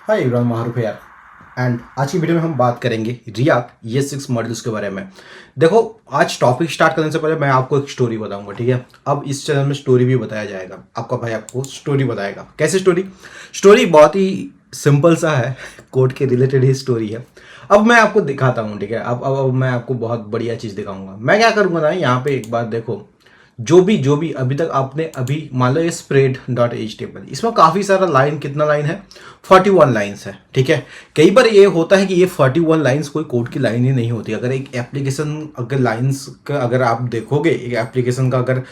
Hi everyone, मारूफ है यार। And आज की वीडियो में हम बात करेंगे रिएक्ट ES6 मॉडल्स के बारे में। देखो, आज टॉपिक स्टार्ट करने से पहले मैं आपको एक स्टोरी बताऊंगा, ठीक है। अब इस चैनल में स्टोरी भी बताया जाएगा, आपका भाई आपको स्टोरी बताएगा। कैसे स्टोरी? स्टोरी बहुत ही सिंपल सा है, कोड के रिलेटेड ही स्टोरी है। अब मैं आपको दिखाता हूँ, ठीक है। अब मैं आपको बहुत बढ़िया चीज़ दिखाऊंगा। मैं क्या करूँगा ना, यहाँ पे एक बात देखो, जो भी अभी तक आपने अभी मान लो ये spread.html, इसमें काफ़ी सारा लाइन, कितना लाइन है? 41 लाइन्स है, ठीक है। कई बार ये होता है कि ये 41 लाइन्स कोई कोड की लाइन ही नहीं होती। अगर एक एप्लीकेशन, अगर लाइन्स का अगर आप देखोगे, एक एप्लीकेशन का अगर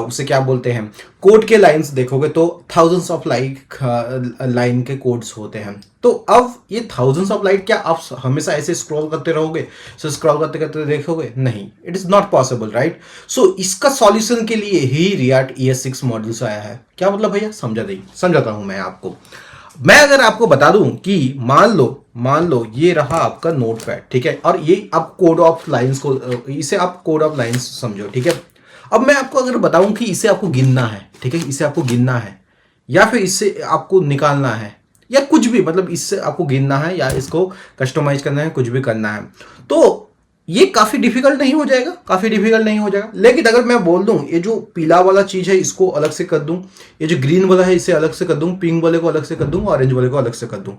उसे क्या बोलते हैं, कोड के लाइन्स देखोगे तो थाउजेंड्स ऑफ लाइन के कोड्स होते हैं। तो अब ये थाउजेंड्स ऑफ लाइन, क्या आप हमेशा ऐसे स्क्रॉल करते रहोगे? सो स्क्रॉल करते करते देखोगे? नहीं, it is not possible, right. So इसका सॉल्यूशन के लिए ही रिएक्ट ES6 मॉड्यूल्स आया है। क्या मतलब भैया? समझाता हूं मैं आपको। मैं अगर आपको बता दूं कि मान लो ये रहा आपका नोटपैड, ठीक है, और ये आप कोड ऑफ लाइंस को, इसे आप कोड ऑफ लाइंस समझो, ठीक है। अब मैं आपको अगर बताऊं कि इसे आपको गिनना है, ठीक है, इसे आपको गिनना है, या फिर इससे आपको निकालना है, या कुछ भी, मतलब इससे आपको गिनना है या इसको कस्टमाइज करना है, कुछ भी करना है, तो ये काफी डिफिकल्ट नहीं हो जाएगा? काफी डिफिकल्ट नहीं हो जाएगा। लेकिन अगर मैं बोल दूं ये जो पीला वाला चीज है इसको अलग से कर दूं, ये जो ग्रीन वाला है इसे अलग से कर दूं, पिंक वाले को अलग से कर दूं, ऑरेंज वाले को अलग से कर दूं,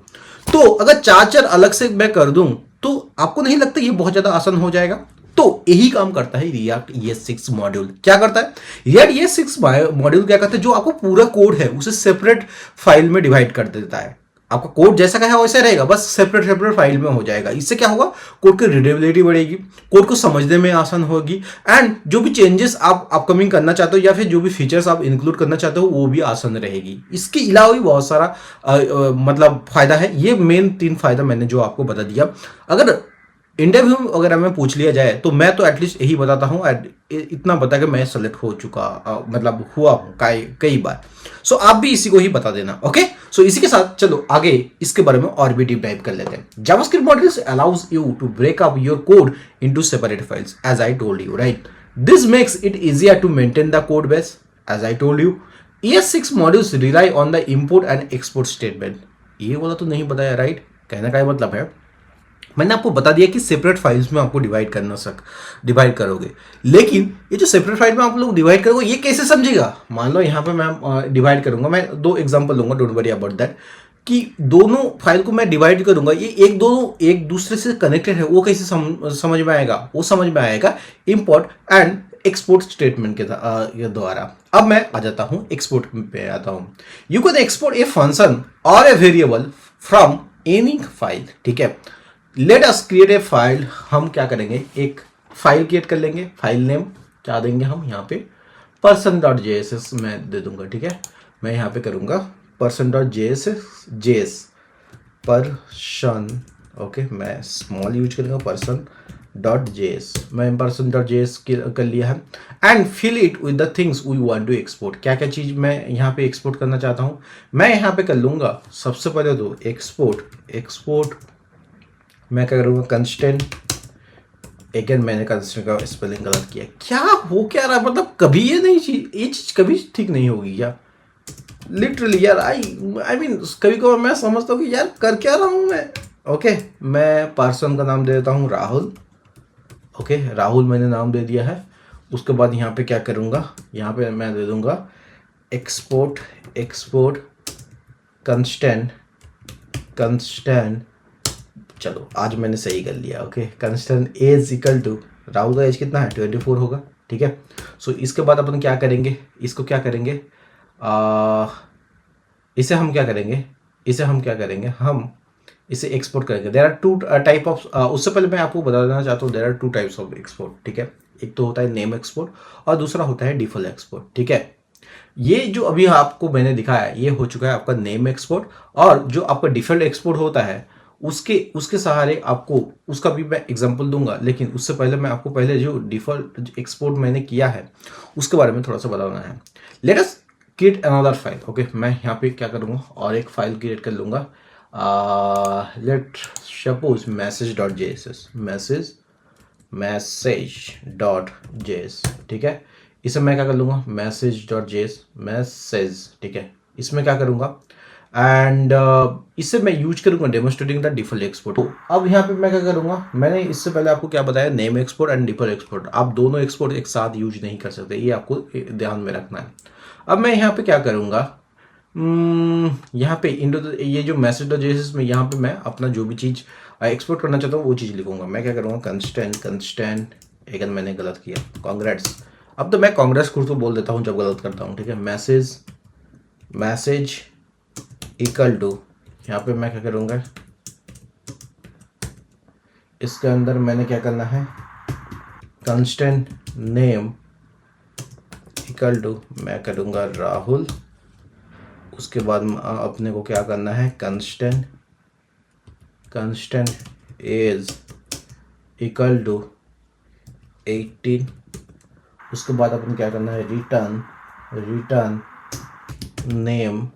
तो अगर चार चार अलग से मैं कर दूं तो आपको नहीं लगता ये बहुत ज्यादा आसान हो जाएगा? तो यही काम करता है रिएक्ट ES6 मॉड्यूल। क्या करता है रिएक्ट ES6 मॉड्यूल? क्या करता है, जो आपको पूरा कोड है उसे सेपरेट फाइल में डिवाइड कर देता है। आपका कोड जैसा का है वैसा रहेगा, बस सेपरेट सेपरेट फाइल में हो जाएगा। इससे क्या होगा? कोड की रीडेबिलिटी बढ़ेगी, कोड को समझने में आसान होगी, एंड जो भी चेंजेस आप अपकमिंग करना चाहते हो या फिर जो भी फीचर्स आप इंक्लूड करना चाहते हो वो भी आसान रहेगी। इसके अलावा भी बहुत सारा मतलब फायदा है। ये मेन 3 फायदा मैंने जो आपको बता दिया। अगर इंटरव्यू वगैरह में पूछ लिया जाए तो मैं तो एटलीस्ट यही बताता हूँ, इतना बता के मैं सेलेक्ट हो चुका, मतलब हुआ हूँ कई बार। सो आप भी इसी को ही बता देना, ओके। सो इसी के साथ चलो आगे इसके बारे में और भी डीप डाइव कर लेते हैं। JavaScript modules allows you to break up your code into separate files, as I told you, right. This makes it easier to maintain the code base, as I told you. ES6 modules rely on the import and export statement. ये वाला तो नहीं बताया, right. कहने का मतलब है, मैंने आपको बता दिया कि सेपरेट फाइल्स में आपको डिवाइड करोगे। लेकिन ये जो सेपरेट फाइल में आप लोग डिवाइड करोगे, ये कैसे समझेगा? मान लो यहाँ पे मैं डिवाइड करूंगा, मैं 2 एग्जांपल दूंगा, डोंट वरी अबाउट दैट, कि दोनों फाइल को मैं डिवाइड करूंगा, ये एक दूसरे से कनेक्टेड है, वो कैसे समझ में आएगा? वो समझ में आएगा इंपोर्ट एंड एक्सपोर्ट स्टेटमेंट के द्वारा। अब मैं आ जाता हूँ एक्सपोर्ट पे आता हूँ। You can export a function और a variable from any file, ठीक है। Let us create a file. हम क्या करेंगे, एक फाइल क्रिएट कर लेंगे। फाइल नेम क्या देंगे हम? यहाँ पे person.jss मैं दे दूंगा, ठीक है। मैं यहाँ पे करूंगा person.js पर्सन, ओके। मैं स्मॉल यूज करूंगा, person.js। मैं person.js कर लिया है, and fill it with the things we want to export. क्या क्या चीज मैं यहाँ पे एक्सपोर्ट करना चाहता हूँ, मैं यहाँ पे कर लूंगा सबसे पहले तो एक्सपोर्ट मैं क्या करूँगा, कंस्टेंट। अगेन मैंने कंस्टेंट का स्पेलिंग गलत किया। क्या रहा, मतलब कभी ये चीज कभी ठीक नहीं होगी क्या? लिटरली यार, आई मीन कभी कभार मैं समझता हूँ कि यार कर क्या रहा हूँ मैं। ओके, मैं पर्सन का नाम दे देता हूँ राहुल। ओके, राहुल मैंने नाम दे दिया है। उसके बाद यहाँ पे क्या करूँगा, यहाँ पे मैं दे दूंगा एक्सपोर्ट कंस्टेंट। चलो आज मैंने सही कर लिया, okay. Constant age equal to, Rahul का एज कितना है? 24 होगा, ठीक है। सो इसके बाद अपन क्या करेंगे, इसको क्या करेंगे, इसे हम क्या करेंगे, हम इसे एक्सपोर्ट करेंगे। देयर आर 2 टाइप ऑफ, उससे पहले मैं आपको बता देना चाहता हूँ, there are 2 types of export, ठीक है। एक तो होता है नेम एक्सपोर्ट और दूसरा होता है डिफॉल्ट एक्सपोर्ट, ठीक है। ये जो अभी आपको मैंने दिखाया ये हो चुका है आपका नेम एक्सपोर्ट, और जो आपका डिफॉल्ट एक्सपोर्ट होता है उसके सहारे आपको, उसका भी मैं एग्जांपल दूंगा। लेकिन उससे पहले मैं आपको पहले जो डिफॉल्ट एक्सपोर्ट मैंने किया है उसके बारे में थोड़ा सा बताना है। Let us create another file, okay. मैं यहाँ पे क्या करूँगा, और एक फाइल क्रिएट कर लूँगा। लेट सपोज मैसेज.js, ठीक है। इसे मैं क्या कर लूँगा, मैसेज, ठीक है। इसमें क्या करूँगा, एंड इससे मैं यूज करूंगा डेमोस्ट्रेटिंग द डिफॉल्ट एक्सपोर्ट। तो अब यहाँ पे मैं क्या करूंगा, मैंने इससे पहले आपको क्या बताया, name export and default export. आप दोनों एक्सपोर्ट एक साथ यूज नहीं कर सकते, ये आपको ध्यान में रखना है। अब मैं यहाँ पे क्या करूंगा, यहाँ पे ये जो मैसेज डॉट जेएसएस में यहाँ पे मैं अपना जो भी चीज़ एक्सपोर्ट करना चाहता हूँ वो चीज़ लिखूंगा। मैं क्या करूँगा, कंस्टेंट एक मैंने गलत किया, कांग्रेट्स। अब तो मैं कांग्रेस खुद तो बोल देता हूँ जब गलत करता हूँ, ठीक है। मैसेज इक्वल टू, यहाँ पे मैं क्या करूँगा, इसके अंदर मैंने क्या करना है, कंस्टेंट नेम इक्वल टू मैं करूँगा राहुल। उसके बाद अपने को क्या करना है, कंस्टेंट एज इक्वल टू 18। उसके बाद अपन क्या करना है, रिटर्न नेम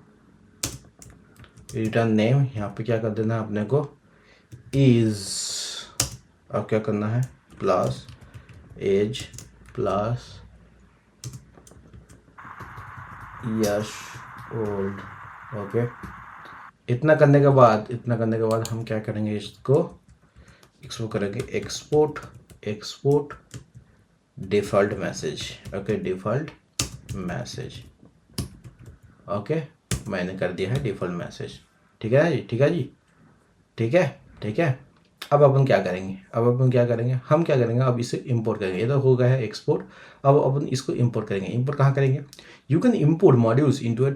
यहाँ पे क्या कर देना है अपने को, इज। अब क्या करना है, प्लस एज प्लस यश ओल्ड। ओके, इतना करने के बाद हम क्या करेंगे, इसको करेंगे export default message. Okay, default message. Okay, मैंने कर दिया है डिफ़ॉल्ट मैसेज। ठीक है जी, ठीक है। अब अपन क्या करेंगे, हम क्या करेंगे, अब इसे इंपोर्ट करेंगे। ये तो हो गया है एक्सपोर्ट। अब अपन इसको इंपोर्ट करेंगे। इंपोर्ट कहाँ करेंगे, you can import modules into a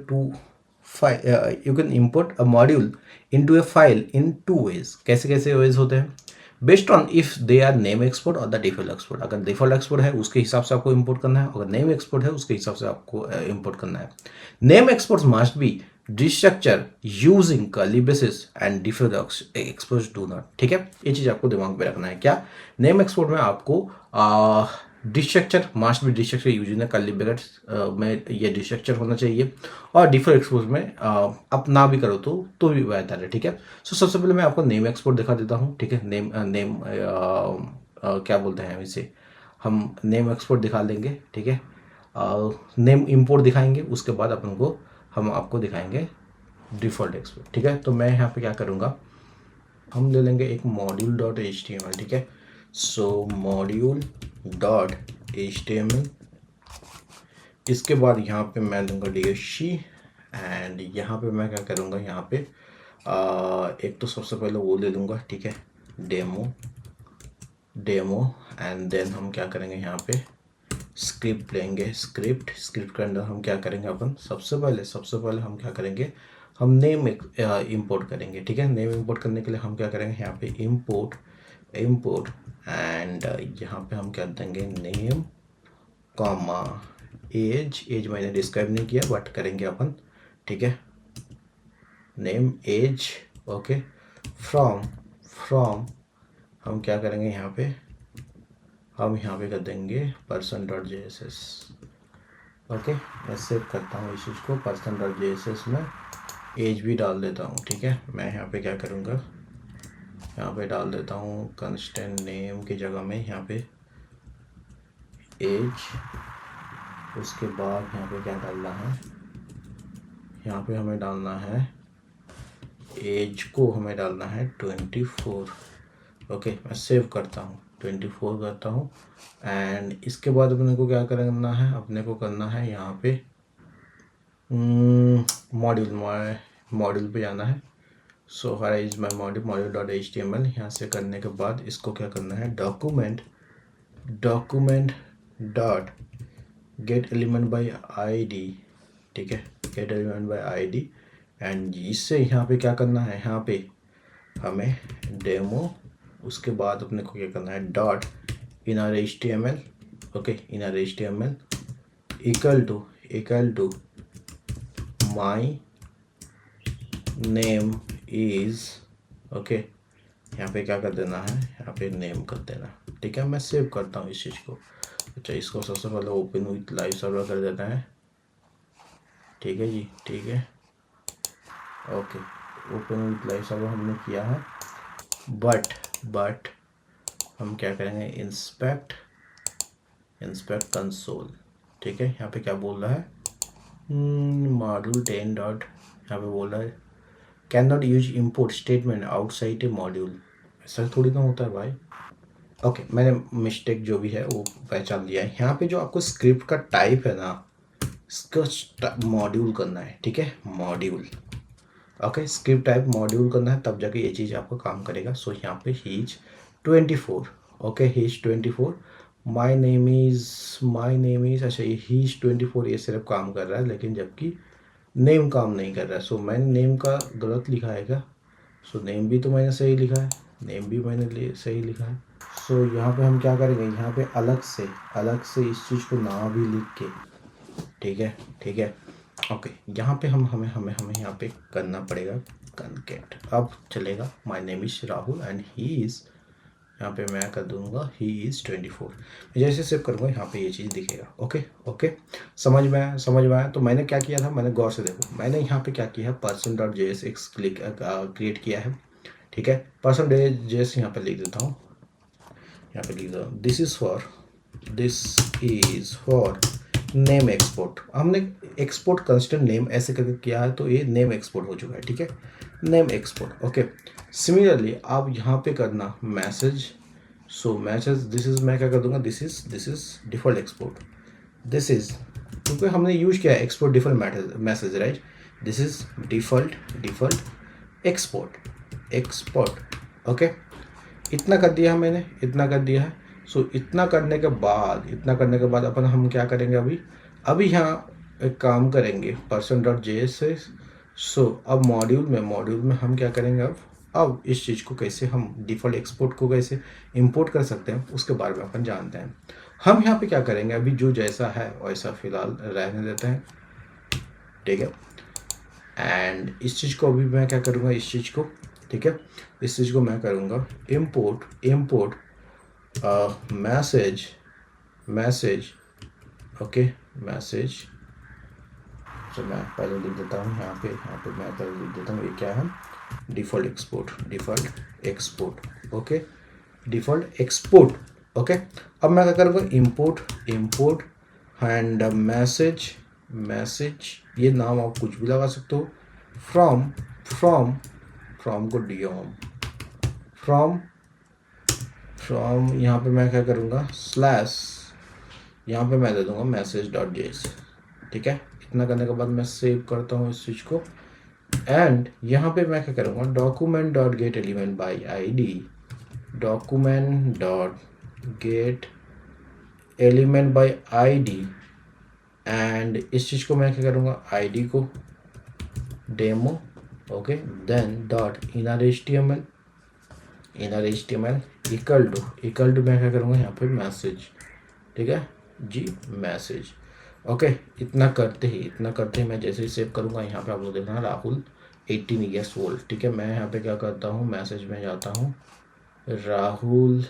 you can import a module into a file in 2 ways. कैसे वेज होते हैं, based on if they are name export और द डिफॉल्ट एक्सपोर्ट। अगर डिफॉल्ट एक्सपोर्ट है उसके हिसाब से आपको इंपोर्ट करना है, अगर नेम एक्सपोर्ट है उसके हिसाब से आपको इंपोर्ट करना है। Name exports must be डिस्ट्रक्चर using curly braces and default exports do not. ठीक है, ये चीज आपको दिमाग में रखना है। क्या, नेम एक्सपोर्ट में आपको डिस्ट्रक्चर must be डिस्ट्रक्चर using curly brackets में ये डिस्ट्रक्चर होना चाहिए, और डिफॉल्ट एक्सपोर्ट में आप ना भी करो तो भी बेहतर है। ठीक है, सो सबसे पहले मैं आपको नेम एक्सपोर्ट दिखा देता हूँ। ठीक है, नेम क्या बोलते हैं इसे, हम नेम एक्सपोर्ट दिखा लेंगे। ठीक है, नेम इंपोर्ट दिखाएंगे, उसके बाद अपन को हम आपको दिखाएंगे डिफ़ॉल्ट एक्सपोर्ट। ठीक है, तो मैं यहाँ पे क्या करूँगा, हम ले लेंगे एक मॉड्यूल डॉट HTML। ठीक है, सो मॉड्यूल डॉट HTML। इसके बाद यहाँ पे मैं दूंगा DSC, एंड यहाँ पे मैं क्या करूँगा, यहाँ पे एक तो सबसे पहले वो ले लूँगा। ठीक है, डेमो एंड देन हम क्या करेंगे, यहाँ पे स्क्रिप्ट लेंगे। स्क्रिप्ट के अंदर हम क्या करेंगे, अपन सबसे पहले हम क्या करेंगे, हम नेम इंपोर्ट करेंगे। ठीक है, नेम इंपोर्ट करने के लिए हम क्या करेंगे, यहाँ पे इंपोर्ट एंड यहाँ पे हम क्या देंगे, नेम कॉमा एज मैंने डिस्क्राइब नहीं किया बट करेंगे अपन। ठीक है, नेम एज। ओके, फ्रॉम हम क्या करेंगे, यहाँ पे कर देंगे person.jss। ओके, मैं सेव करता हूँ इस चीज़ को, person.jss में एज भी डाल देता हूँ। ठीक है, मैं यहाँ पे क्या करूँगा, यहाँ पे डाल देता हूँ कंस्टेंट नेम की जगह में यहाँ पे एज। उसके बाद यहाँ पे क्या डालना है, यहाँ पे हमें डालना है एज को, हमें डालना है 24। ओके, मैं सेव करता हूँ, 24 करता हूँ। एंड इसके बाद अपने को क्या करना है, अपने को करना है यहाँ पे मॉड्यूल पे जाना है। So here is my module dot HTML। यहाँ से करने के बाद इसको क्या करना है, document dot gate element by ID। ठीक है, gate element by ID, and इससे यहाँ पे क्या करना है, यहाँ पे हमें डेमो। उसके बाद अपने को क्या करना है, dot inner HTML। Okay, inner HTML equal to my name is. Okay, यहाँ पे क्या कर देना है, यहाँ पे नेम कर देना। ठीक है, मैं सेव करता हूँ इस चीज़ को। अच्छा, इसको सबसे पहले ओपन विथ लाइव सर्वर कर देता है। ठीक है जी, ठीक है। Okay, open with live server हमने किया है, बट हम क्या करेंगे, इंस्पेक्ट कंसोल। ठीक है, यहाँ पे क्या बोल रहा है, मॉड्यूल 10 डॉट, यहाँ पे बोल रहा है can not use import statement outside A module. ऐसा थोड़ी ना होता है भाई। ओके मैंने मिस्टेक जो भी है वो पहचान लिया है। यहाँ पे जो आपको स्क्रिप्ट का टाइप है ना, इसका मॉड्यूल करना है, ठीक है, module. Okay script type module करना है, तब जाके ये चीज़ आपका काम करेगा। सो यहाँ पे he is 24। Okay he is 24। My name is अच्छा ये ही इज 24 ये सिर्फ काम कर रहा है, लेकिन जबकि नेम काम नहीं कर रहा है। सो मैंने नेम का गलत लिखा है क्या? सो नेम भी तो मैंने सही लिखा है, नेम भी मैंने सही लिखा है। सो यहाँ पे हम क्या करेंगे, यहाँ पे अलग से इस चीज़ को ना भी लिख के, ठीक है। ओके यहाँ पे हमें यहाँ पे करना पड़ेगा कनकेट। अब चलेगा my name is Rahul and he is, यहाँ पे मैं कर दूंगा ही इज़ 24। मैं जैसे सेव करूँगा यहाँ पे ये चीज़ दिखेगा। ओके समझ में आया। तो मैंने क्या किया था, मैंने गौर से देखो, मैंने यहाँ पे क्या किया है, person.jsx क्रिएट किया है, ठीक है। person.js यहाँ पे लिख देता हूँ, यहाँ पे लिख दो this is for name export. हमने एक्सपोर्ट कंस्टेंट नेम ऐसे करके किया है, तो ये नेम एक्सपोर्ट हो चुका है, ठीक है, नेम एक्सपोर्ट। ओके सिमिलरली आप यहाँ पे करना message. So message this is, मैं क्या कर दूंगा, this is default export. This is क्योंकि हमने यूज किया है export default message, right. This is default export. Okay इतना कर दिया है मैंने, इतना कर दिया है। सो इतना करने के बाद अपन हम क्या करेंगे, अभी यहाँ एक काम करेंगे person.js से। सो अब मॉड्यूल में हम क्या करेंगे, अब इस चीज़ को कैसे हम डिफ़ॉल्ट एक्सपोर्ट को कैसे इंपोर्ट कर सकते हैं उसके बारे में अपन जानते हैं। हम यहाँ पे क्या करेंगे, अभी जो जैसा है वैसा फिलहाल रहने देते हैं, ठीक है। एंड इस चीज़ को अभी मैं क्या करूँगा, इस चीज़ को मैं करूँगा इम्पोर्ट मैसेज। Okay message. तो मैं पहले लिख देता हूँ यहाँ पे मैं पहले लिख देता हूँ, ये क्या है, default export. Okay default export. Okay अब मैं क्या करूँगा, इम्पोर्ट एंड मैसेज, ये नाम आप कुछ भी लगा सकते हो, फ्रॉम को डियोम, फ्रॉम यहाँ पे मैं क्या करूँगा, स्लैश यहाँ पे मैं दे दूँगा message.js, ठीक है। इतना करने के बाद मैं सेव करता हूँ इस चीज़ को। एंड यहाँ पे मैं क्या करूँगा, document.get element by id, document.get element by id। And इस चीज़ को मैं क्या करूँगा, id को demo, okay then dot inner html equal to मैं क्या करूँगा यहाँ पे मैसेज, ठीक है जी, मैसेज। ओके इतना करते ही मैं जैसे ही सेव करूँगा, यहाँ पे आप लोग देखना राहुल 18 ईयर्स ओल्ड, ठीक है। मैं यहाँ पे क्या करता हूँ, मैसेज में जाता हूँ, राहुल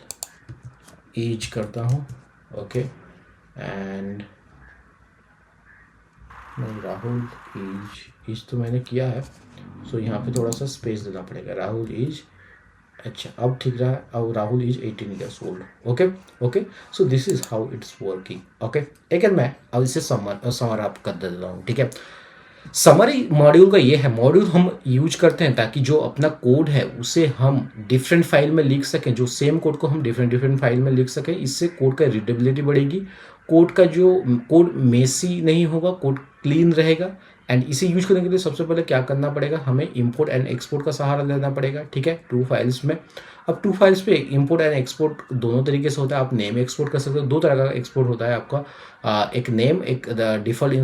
ईज करता हूँ, ओके एंड नहीं, राहुल ईज तो मैंने किया है। सो यहाँ पे थोड़ा सा स्पेस देना पड़ेगा, राहुल ईज, अच्छा अब ठीक रहा है, अब Rahul is 18 years old. Okay so this is how it's working. Okay एक मैं अब इसे समर अप कर देता हूँ, ठीक है। समरी मॉड्यूल का ये है, मॉड्यूल हम यूज करते हैं ताकि जो अपना कोड है उसे हम डिफरेंट फाइल में लिख सकें, जो सेम कोड को हम डिफरेंट फाइल में लिख सकें। इससे कोड का रीडेबिलिटी बढ़ेगी, कोड मेसी नहीं होगा, कोड क्लीन रहेगा। एंड इसे यूज करने के लिए सबसे पहले क्या करना पड़ेगा, हमें इंपोर्ट एंड एक्सपोर्ट का सहारा लेना पड़ेगा, ठीक है, 2 फाइल्स में। अब 2 फाइल्स पे इंपोर्ट एंड एक्सपोर्ट दोनों तरीके से होता है। आप नेम एक्सपोर्ट कर सकते हो, 2 तरह का एक्सपोर्ट होता है आपका, एक नेम, एक डिफॉल्ट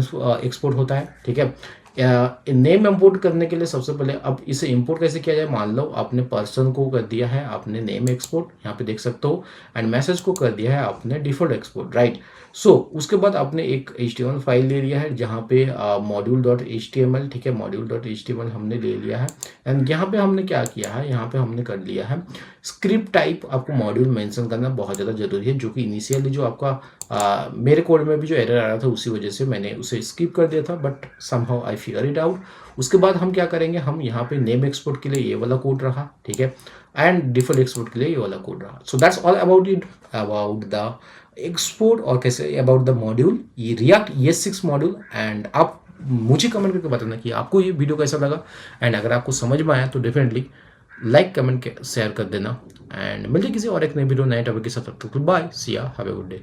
एक्सपोर्ट होता है, ठीक है। नेम इंपोर्ट करने के लिए सबसे पहले अब इसे इंपोर्ट कैसे किया जाए, मान लो आपने पर्सन को कर दिया है आपने नेम एक्सपोर्ट, यहाँ पे देख सकते हो, एंड मैसेज को कर दिया है आपने डिफॉल्ट एक्सपोर्ट, राइट। सो उसके बाद आपने एक HTML फाइल ले लिया है जहाँ पे module.html, ठीक है, module.html हमने ले लिया है। एंड यहाँ पे हमने क्या किया है, यहाँ पे हमने कर लिया है स्क्रिप्ट टाइप। आपको मॉड्यूल मेंशन करना बहुत ज़्यादा जरूरी है, जो कि इनिशियली जो आपका मेरे कोड में भी जो एरर आ रहा था उसी वजह से मैंने उसे स्किप कर दिया था, but somehow I figure it out. उसके बाद हम क्या करेंगे, हम यहाँ पे नेम एक्सपोर्ट के लिए ये वाला कोड रहा, ठीक है, एंड डिफॉल्ट एक्सपोर्ट के लिए ये वाला कोड रहा। So that's all about the export और कैसे अबाउट द मॉड्यूल, ये रिएक्ट ES6 मॉड्यूल। एंड आप मुझे कमेंट करके बताना कि आपको ये वीडियो कैसा लगा। एंड अगर आपको समझ में आया तो डेफिनेटली लाइक कमेंट शेयर कर देना। एंड मिलते किसी और एक नई वीडियो नए टॉपिक के साथ। तब तक बाय, सी या, हैव ए गुड डे।